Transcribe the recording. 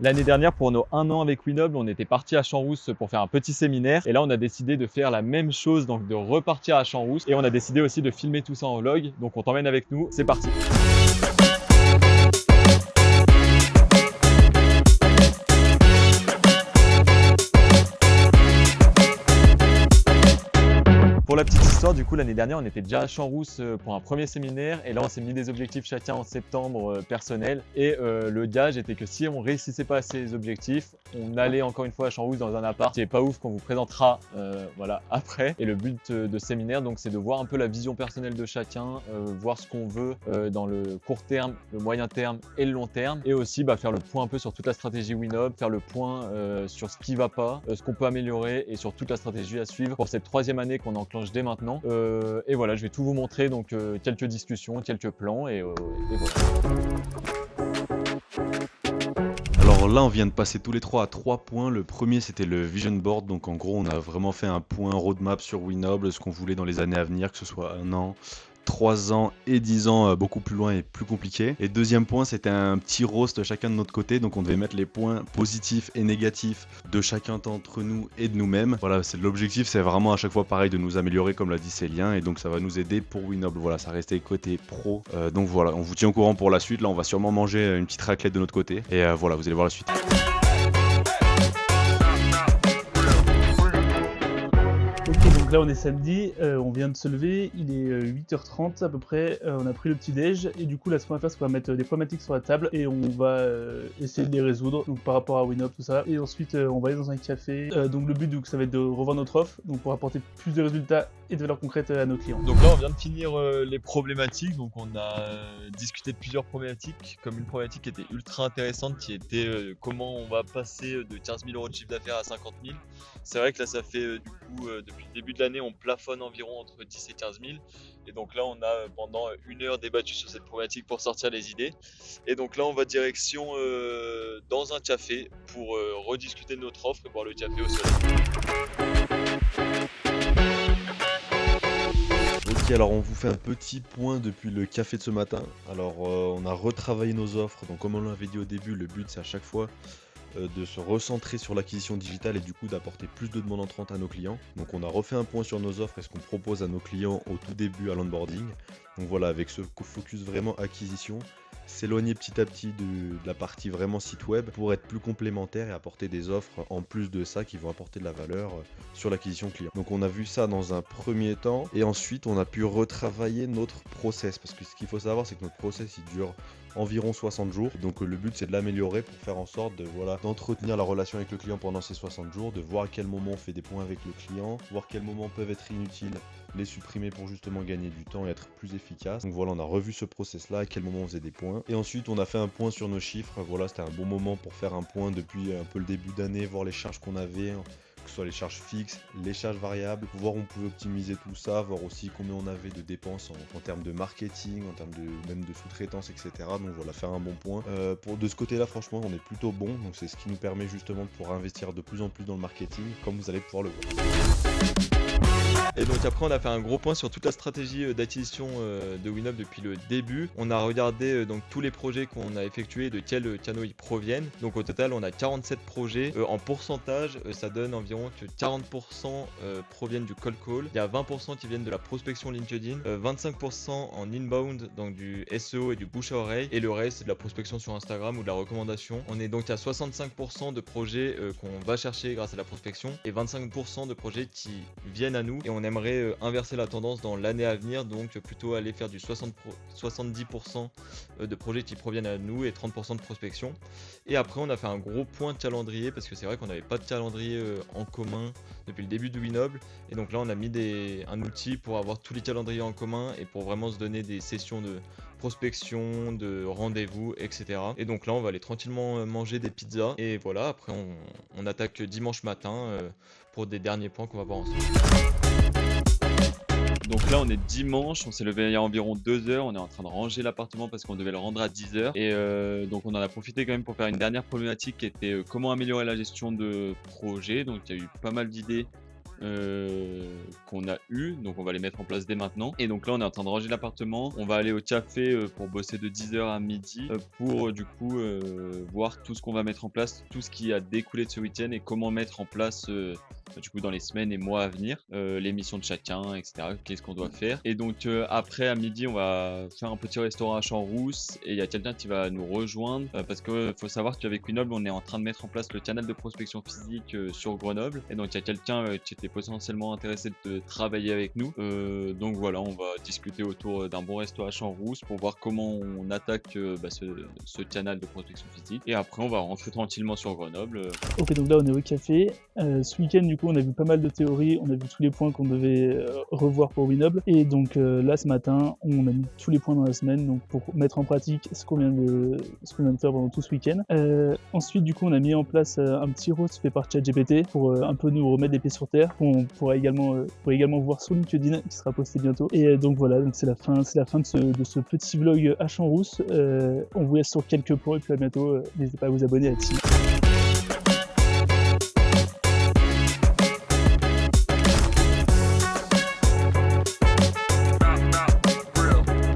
L'année dernière, pour nos 1 an avec Winoble, on était parti à Champs-Rousse pour faire un petit séminaire. Et là, on a décidé de faire la même chose, donc de repartir à Champs-Rousse. Et on a décidé aussi de filmer tout ça en vlog. Donc on t'emmène avec nous, c'est parti. Pour la petite histoire, du coup, l'année dernière, on était déjà à Champs-Rousse pour un premier séminaire. Et là, on s'est mis des objectifs chacun en septembre personnels. Et le gage était que si on réussissait pas à ces objectifs, on allait encore une fois à Champs-Rousse dans un appart qui est pas ouf, qu'on vous présentera voilà, après. Et le but de ce séminaire, donc, c'est de voir un peu la vision personnelle de chacun, voir ce qu'on veut dans le court terme, le moyen terme et le long terme. Et aussi faire le point un peu sur toute la stratégie Winoble, faire le point sur ce qui va pas, ce qu'on peut améliorer et sur toute la stratégie à suivre pour cette 3e année qu'on enclenche dès maintenant. Et voilà, je vais tout vous montrer, donc quelques discussions, quelques plans et voilà. Alors là, on vient de passer tous les 3 à 3 points. Le premier, c'était le vision board. Donc en gros, on a vraiment fait un point roadmap sur Winoble, ce qu'on voulait dans les années à venir, que ce soit 1 an, 3 ans et 10 ans, beaucoup plus loin et plus compliqué. Et deuxième point, c'était un petit roast chacun de notre côté. Donc on devait mettre les points positifs et négatifs de chacun d'entre nous et de nous-mêmes. Voilà, c'est l'objectif, c'est vraiment à chaque fois pareil de nous améliorer comme l'a dit Célien. Et donc ça va nous aider pour Winoble. Voilà, ça restait côté pro. Donc voilà, on vous tient au courant pour la suite. Là, on va sûrement manger une petite raclette de notre côté. Et voilà, vous allez voir la suite. Donc là on est samedi, on vient de se lever, il est 8h30 à peu près, on a pris le petit déj et du coup là ce qu'on va faire c'est qu'on va mettre des problématiques sur la table et on va essayer de les résoudre donc par rapport à Winoble tout ça et ensuite on va aller dans un café, donc le but donc ça va être de revendre notre offre donc pour apporter plus de résultats et de valeur concrète à nos clients. Donc là on vient de finir les problématiques, donc on a discuté de plusieurs problématiques, comme une problématique qui était ultra intéressante qui était comment on va passer de 15 000 € de chiffre d'affaires à 50 000. C'est vrai que là ça fait du coup depuis le début de l'année on plafonne environ entre 10 et 15 000 et donc là on a pendant 1 heure débattu sur cette problématique pour sortir les idées et donc là on va direction dans un café pour rediscuter de notre offre et boire le café au soleil. Ok, alors on vous fait un petit point depuis le café de ce matin. Alors on a retravaillé nos offres, donc comme on l'avait dit au début, le but c'est à chaque fois de se recentrer sur l'acquisition digitale et du coup d'apporter plus de demandes entrantes à nos clients. Donc on a refait un point sur nos offres et ce qu'on propose à nos clients au tout début à l'onboarding. Donc voilà, avec ce focus vraiment acquisition, s'éloigner petit à petit de la partie vraiment site web pour être plus complémentaire et apporter des offres en plus de ça qui vont apporter de la valeur sur l'acquisition client. Donc on a vu ça dans un premier temps et ensuite on a pu retravailler notre process parce que ce qu'il faut savoir c'est que notre process il dure environ 60 jours. Donc le but c'est de l'améliorer pour faire en sorte de d'entretenir la relation avec le client pendant ces 60 jours, de voir à quel moment on fait des points avec le client, voir quels moments peuvent être inutiles, les supprimer pour justement gagner du temps et être plus efficace. Donc voilà, on a revu ce process là, à quel moment on faisait des points. Et ensuite on a fait un point sur nos chiffres. Voilà, c'était un bon moment pour faire un point depuis un peu le début d'année, voir les charges qu'on avait, que ce soit les charges fixes, les charges variables, voir où on pouvait optimiser tout ça, voir aussi combien on avait de dépenses en termes de marketing, en termes même de sous-traitance, etc. Donc voilà, faire un bon point. De ce côté-là, franchement, on est plutôt bon. Donc c'est ce qui nous permet justement de pouvoir investir de plus en plus dans le marketing, comme vous allez pouvoir le voir. Et donc après on a fait un gros point sur toute la stratégie d'acquisition de Winoble depuis le début. On a regardé donc tous les projets qu'on a effectués, de quels canaux ils proviennent. Donc au total on a 47 projets. En pourcentage ça donne environ que 40% proviennent du cold call. Il y a 20% qui viennent de la prospection LinkedIn, 25% en inbound, donc du SEO et du bouche à oreille. Et le reste c'est de la prospection sur Instagram ou de la recommandation. On est donc à 65% de projets qu'on va chercher grâce à la prospection et 25% de projets qui viennent à nous. Et on aimerait inverser la tendance dans l'année à venir, donc plutôt aller faire du 70% de projets qui proviennent à nous et 30% de prospection. Et après on a fait un gros point de calendrier parce que c'est vrai qu'on n'avait pas de calendrier en commun depuis le début de Winoble et donc là on a mis un outil pour avoir tous les calendriers en commun et pour vraiment se donner des sessions de prospection, de rendez-vous, etc. Et donc là on va aller tranquillement manger des pizzas et voilà, après on attaque dimanche matin pour des derniers points qu'on va voir ensemble. Donc là on est dimanche, on s'est levé il y a environ 2 heures, on est en train de ranger l'appartement parce qu'on devait le rendre à 10 heures. Et donc on en a profité quand même pour faire une dernière problématique qui était comment améliorer la gestion de projet. Donc il y a eu pas mal d'idées qu'on a eues, donc on va les mettre en place dès maintenant. Et donc là, on est en train de ranger l'appartement. On va aller au café pour bosser de 10h à midi pour du coup voir tout ce qu'on va mettre en place, tout ce qui a découlé de ce week-end et comment mettre en place du coup dans les semaines et mois à venir, les missions de chacun, etc. Qu'est-ce qu'on doit faire. Et donc après à midi, on va faire un petit restaurant à Champs-Rousse et il y a quelqu'un qui va nous rejoindre parce que faut savoir qu'avec Winoble, on est en train de mettre en place le canal de prospection physique sur Grenoble. Et donc il y a quelqu'un qui était potentiellement intéressé de travailler avec nous. Donc voilà, on va discuter autour d'un bon resto à Champs-Rousse pour voir comment on attaque ce canal de prospection physique. Et après, on va rentrer tranquillement sur Grenoble. Ok, donc là on est au café. Ce week-end, du coup, on a vu pas mal de théories, on a vu tous les points qu'on devait revoir pour Winoble. Et donc là, ce matin, on a mis tous les points dans la semaine, donc pour mettre en pratique ce qu'on vient de faire pendant tout ce week-end. Ensuite, du coup, on a mis en place un petit roast fait par ChatGPT pour un peu nous remettre les pieds sur terre. On pourra également voir sur LinkedIn qui sera posté bientôt. Et donc voilà, donc c'est la fin de ce petit vlog à Champs-Rousse. On vous laisse sur quelques points et puis à bientôt. N'hésitez pas à vous abonner à la team.